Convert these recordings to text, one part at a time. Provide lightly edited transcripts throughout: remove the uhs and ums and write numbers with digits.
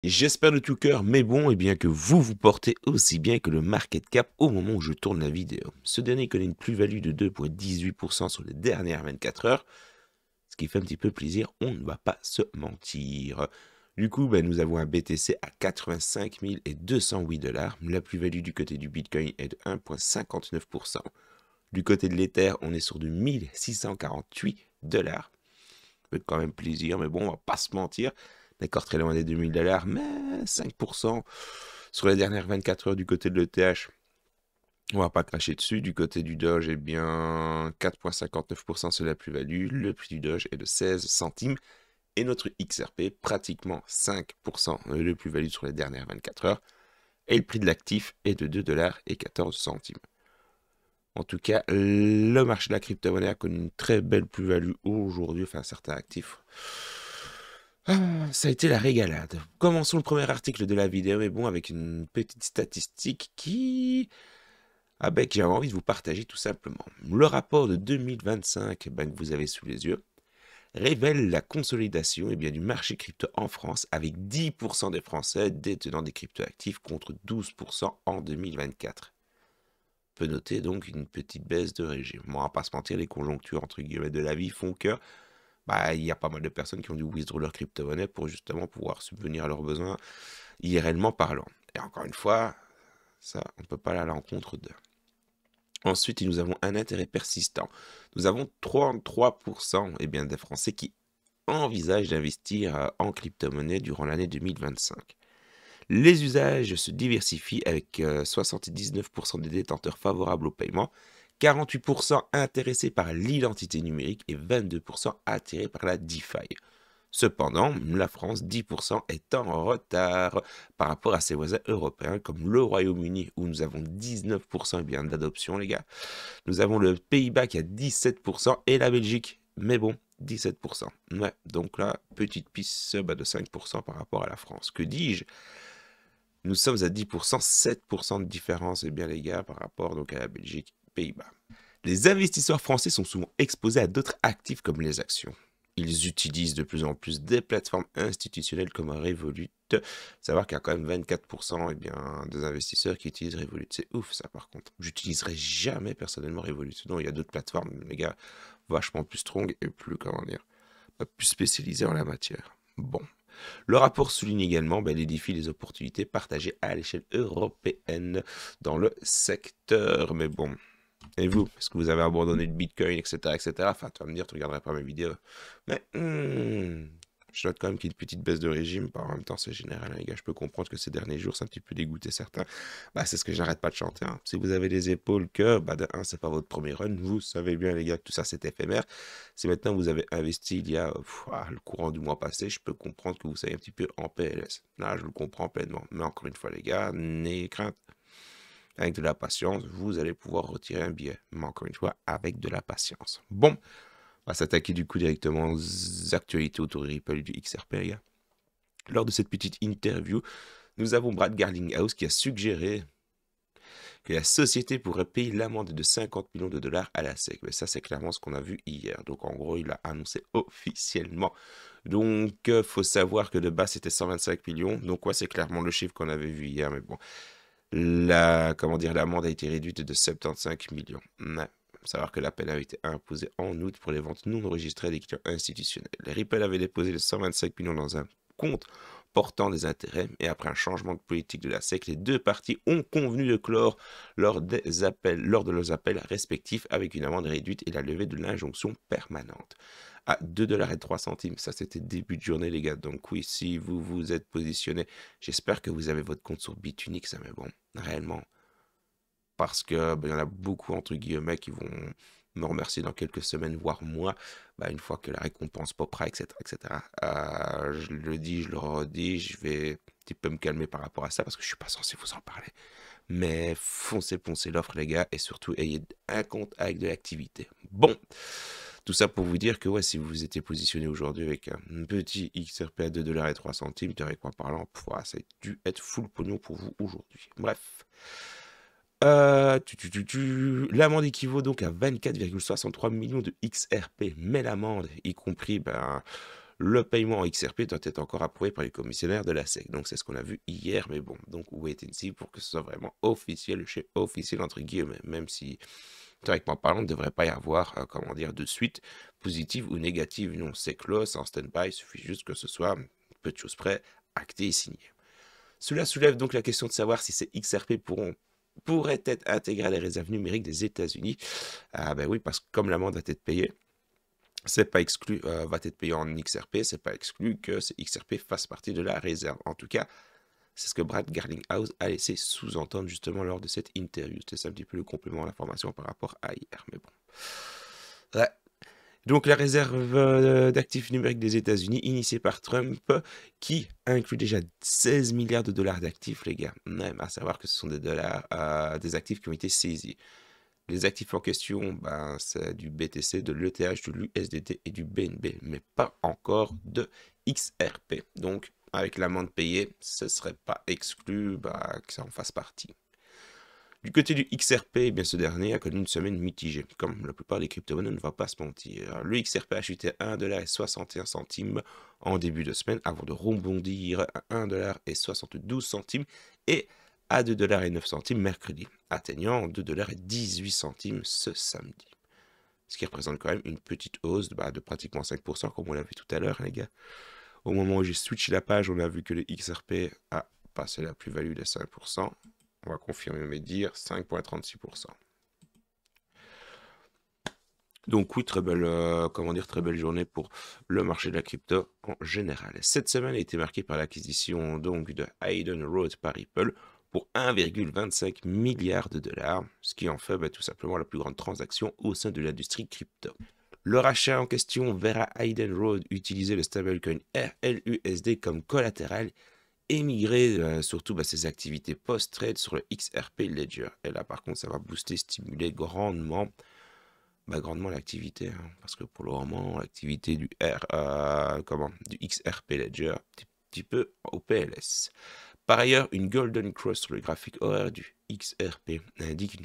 J'espère de tout cœur, mais bon, bien que vous vous portez aussi bien que le market cap au moment où je tourne la vidéo. Ce dernier connaît une plus-value de 2,18% sur les dernières 24 heures, ce qui fait un petit peu plaisir, on ne va pas se mentir. Du coup, nous avons un BTC à 85 208 dollars. La plus-value du côté du Bitcoin est de 1,59%. Du côté de l'Ether, on est sur du 1648 dollars. Ça fait quand même plaisir, mais bon, on va pas se mentir. D'accord, très loin des 2000 dollars, mais 5% sur les dernières 24 heures du côté de l'ETH. On va pas cracher dessus. Du côté du Doge, eh bien, 4,59% sur la plus-value. Le prix du Doge est de 16 centimes. Et notre XRP, pratiquement 5% de plus-value sur les dernières 24 heures. Et le prix de l'actif est de 2 dollars et 14 centimes. En tout cas, le marché de la crypto-monnaie a connu une très belle plus-value aujourd'hui, enfin certains actifs. Ça a été la régalade. Commençons le premier article de la vidéo, mais bon, avec une petite statistique que j'avais envie de vous partager tout simplement. Le rapport de 2025 que vous avez sous les yeux révèle la consolidation du marché crypto en France avec 10% des Français détenant des cryptoactifs contre 12% en 2024. On peut noter donc une petite baisse de régime. Bon, on va pas se mentir, les conjonctures entre guillemets de la vie font que il y a pas mal de personnes qui ont dû withdraw leur crypto-monnaie pour justement pouvoir subvenir à leurs besoins IRLement parlant. Et encore une fois, ça, on ne peut pas aller à l'encontre d'eux. Ensuite, nous avons un intérêt persistant. Nous avons 33% des Français qui envisagent d'investir en crypto-monnaie durant l'année 2025. Les usages se diversifient avec 79% des détenteurs favorables au paiement, 48% intéressés par l'identité numérique et 22% attirés par la DeFi. Cependant, la France, 10%, est en retard par rapport à ses voisins européens comme le Royaume-Uni où nous avons 19% d'adoption, les gars. Nous avons le Pays-Bas qui a 17% et la Belgique, mais bon, 17%. Ouais, donc là, petite piste de 5% par rapport à la France. Que dis-je? Nous sommes à 10%, 7% de différence, les gars, par rapport donc à la Belgique, Pays-Bas. Les investisseurs français sont souvent exposés à d'autres actifs comme les actions. Ils utilisent de plus en plus des plateformes institutionnelles comme Revolut. Savoir qu'il y a quand même 24% des investisseurs qui utilisent Revolut. C'est ouf ça par contre. J'utiliserai jamais personnellement Revolut. Non, il y a d'autres plateformes, les gars, vachement plus strong et plus, comment dire, plus spécialisées en la matière. Bon. Le rapport souligne également les défis et les opportunités partagées à l'échelle européenne dans le secteur. Mais bon, et vous, est-ce que vous avez abandonné le Bitcoin, etc., etc. Enfin, tu vas me dire, tu ne regarderas pas mes vidéos. Mais je note quand même qu'il y a une petite baisse de régime. En même temps, c'est général, hein, les gars. Je peux comprendre que ces derniers jours, c'est un petit peu dégoûté certains. C'est ce que j'arrête pas de chanter. Hein. Si vous avez les épaules que, de un, c'est pas votre premier run. Vous savez bien, les gars, que tout ça, c'est éphémère. Si maintenant vous avez investi il y a le courant du mois passé, je peux comprendre que vous soyez un petit peu en PLS. Là, je le comprends pleinement. Mais encore une fois, les gars, n'ayez crainte. Avec de la patience, vous allez pouvoir retirer un billet. Mais encore une fois, avec de la patience. Bon, on va s'attaquer du coup directement aux actualités autour du Ripple et du XRP, les gars. Lors de cette petite interview, nous avons Brad Garlinghouse qui a suggéré que la société pourrait payer l'amende de 50 millions de dollars à la SEC. Mais ça, c'est clairement ce qu'on a vu hier. Donc, en gros, il a annoncé officiellement. Donc, faut savoir que de base, c'était 125 millions. Donc, ouais, c'est clairement le chiffre qu'on avait vu hier. Mais bon, l'amende a été réduite de 75 millions. Ouais. Savoir que l'appel avait été imposé en août pour les ventes non enregistrées des clients institutionnels. Ripple avait déposé les 125 millions dans un compte portant des intérêts et après un changement de politique de la SEC, les deux parties ont convenu de clore lors de leurs appels respectifs avec une amende réduite et la levée de l'injonction permanente à 2,03 $. Ça, c'était début de journée, les gars. Donc oui, si vous vous êtes positionné, j'espère que vous avez votre compte sur Bitunix, mais bon, réellement. Parce que il y en a beaucoup, entre guillemets, qui vont me remercier dans quelques semaines, voire mois, une fois que la récompense popera, etc. etc. Je le dis, je le redis, je vais un petit peu me calmer par rapport à ça, parce que je suis pas censé vous en parler. Mais foncez, poncez l'offre, les gars, et surtout, ayez un compte avec de l'activité. Bon, tout ça pour vous dire que ouais, si vous étiez positionné aujourd'hui avec un petit XRP à 2,03 $, théoriquement parlant, ça a dû être full pognon pour vous aujourd'hui. Bref. L'amende équivaut donc à 24,63 millions de XRP, mais l'amende, y compris le paiement en XRP doit être encore approuvé par les commissionnaires de la SEC. Donc c'est ce qu'on a vu hier, mais bon, donc wait and see pour que ce soit vraiment officiel, chez officiel entre guillemets, même si théoriquement parlant, il ne devrait pas y avoir, comment dire, de suite positive ou négative. Non, c'est clos, c'est en stand-by, il suffit juste que ce soit, peu de choses près, acté et signé. Cela soulève donc la question de savoir si ces XRP pourraient être intégrés à les réserves numériques des États-Unis. Ah ben oui, parce que comme l'amende va être payée, c'est pas exclu, va être payé en XRP, c'est pas exclu que ces XRP fassent partie de la réserve. En tout cas, c'est ce que Brad Garlinghouse a laissé sous-entendre justement lors de cette interview. C'est un petit peu le complément à l'information par rapport à hier, mais bon. Ouais. Donc la réserve d'actifs numériques des États-Unis, initiée par Trump, qui inclut déjà 16 milliards de dollars d'actifs, les gars. Même à savoir que ce sont des dollars, des actifs qui ont été saisis. Les actifs en question, ben, c'est du BTC, de l'ETH, de l'USDT et du BNB, mais pas encore de XRP. Donc, avec l'amende payée, ce ne serait pas exclu que ça en fasse partie. Du côté du XRP, eh bien, ce dernier a connu une semaine mitigée, comme la plupart des crypto-monnaies, on ne va pas se mentir. Le XRP a chuté à 1,61$ en début de semaine, avant de rebondir à 1,72$ et à 2,09$ mercredi, atteignant 2,18$ ce samedi. Ce qui représente quand même une petite hausse de pratiquement 5%, comme on l'a vu tout à l'heure, les gars. Au moment où j'ai switché la page, on a vu que le XRP a passé la plus-value de 5%. On va confirmer mes dires, 5,36%. Donc oui, très belle, très belle journée pour le marché de la crypto en général. Cette semaine a été marquée par l'acquisition donc de Hayden Road par Ripple pour 1,25 milliard de dollars, ce qui en fait tout simplement la plus grande transaction au sein de l'industrie crypto. Le rachat en question verra Hayden Road utiliser le stablecoin RLUSD comme collatéral et migrer surtout ses activités post-trade sur le XRP Ledger. Et là par contre ça va booster, stimuler grandement l'activité, hein, parce que pour le moment l'activité du XRP Ledger est un petit peu au PLS. Par ailleurs, une Golden Cross sur le graphique horaire du XRP indique un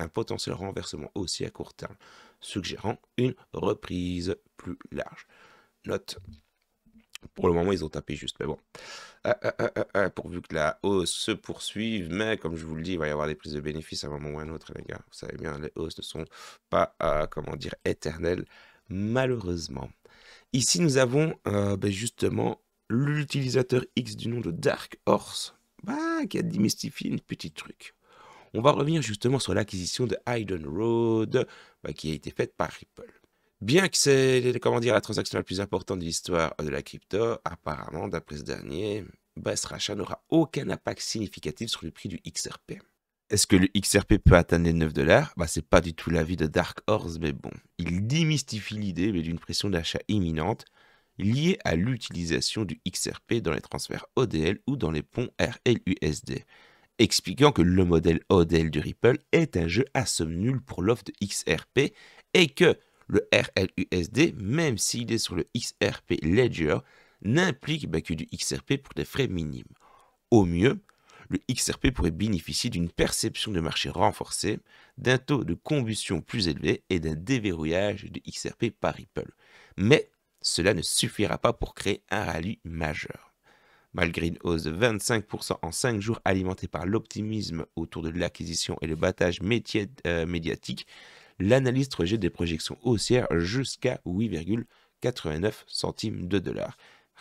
potentiel renversement haussier à court terme, suggérant une reprise plus large. Note, pour le moment ils ont tapé juste, mais bon. Pourvu que la hausse se poursuive, mais comme je vous le dis, il va y avoir des prises de bénéfices à un moment ou à un autre, les gars. Vous savez bien, les hausses ne sont pas, éternelles, malheureusement. Ici, nous avons justement l'utilisateur X du nom de Dark Horse, qui a démystifié une petite truc. On va revenir justement sur l'acquisition de Hayden Road, qui a été faite par Ripple. Bien que c'est, la transaction la plus importante de l'histoire de la crypto, apparemment, d'après ce dernier, ce rachat n'aura aucun impact significatif sur le prix du XRP. Est-ce que le XRP peut atteindre les 9$? C'est pas du tout l'avis de Dark Horse, mais bon. Il démystifie l'idée d'une pression d'achat imminente liée à l'utilisation du XRP dans les transferts ODL ou dans les ponts RLUSD, expliquant que le modèle ODL du Ripple est un jeu à somme nulle pour l'offre de XRP et que le RLUSD, même s'il est sur le XRP Ledger, n'implique que du XRP pour des frais minimes. Au mieux, le XRP pourrait bénéficier d'une perception de marché renforcée, d'un taux de combustion plus élevé et d'un déverrouillage de XRP par Ripple. Mais cela ne suffira pas pour créer un rallye majeur. Malgré une hausse de 25% en 5 jours alimentée par l'optimisme autour de l'acquisition et le battage médiatique, l'analyste rejette des projections haussières jusqu'à 8,89 centimes de dollars,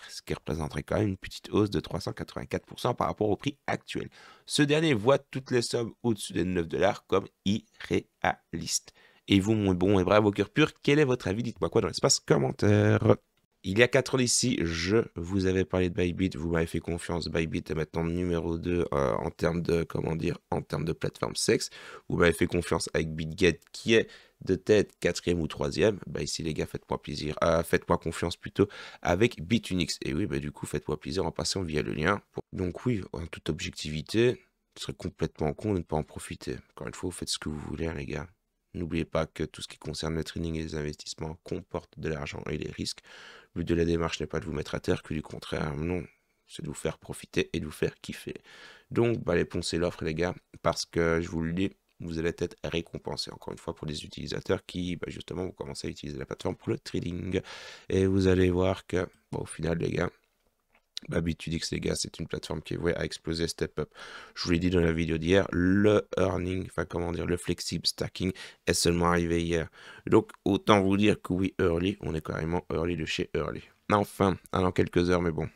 ce qui représenterait quand même une petite hausse de 384% par rapport au prix actuel. Ce dernier voit toutes les sommes au-dessus des 9$ comme irréalistes. Et vous, mon bon et brave au cœur pur, quel est votre avis? Dites-moi quoi dans l'espace commentaire. Il y a 4 ans d'ici, je vous avais parlé de Bybit, vous m'avez fait confiance. Bybit est maintenant numéro 2 en termes de plateforme sexe. Vous m'avez fait confiance avec BitGet qui est de tête 4e ou 3e. Ici les gars, faites-moi plaisir, faites-moi confiance plutôt avec Bitunix. Et oui, du coup, faites-moi plaisir en passant via le lien. Donc oui, en toute objectivité, ce serait complètement con de ne pas en profiter. Encore une fois, vous faites ce que vous voulez, les gars. N'oubliez pas que tout ce qui concerne le trading et les investissements comporte de l'argent et des risques. Le but de la démarche n'est pas de vous mettre à terre, que du contraire, non, c'est de vous faire profiter et de vous faire kiffer. Donc, allez poncer l'offre, les gars, parce que je vous le dis, vous allez être récompensé. Encore une fois, pour les utilisateurs qui, justement, vont commencer à utiliser la plateforme pour le trading. Et vous allez voir que, au final, les gars, Bitfinex, les gars, c'est une plateforme qui est vouée à exploser step up. Je vous l'ai dit dans la vidéo d'hier, le earning, enfin comment dire, le flexible stacking est seulement arrivé hier. Donc autant vous dire que oui, early, on est carrément early de chez early. Enfin, dans quelques heures, mais bon,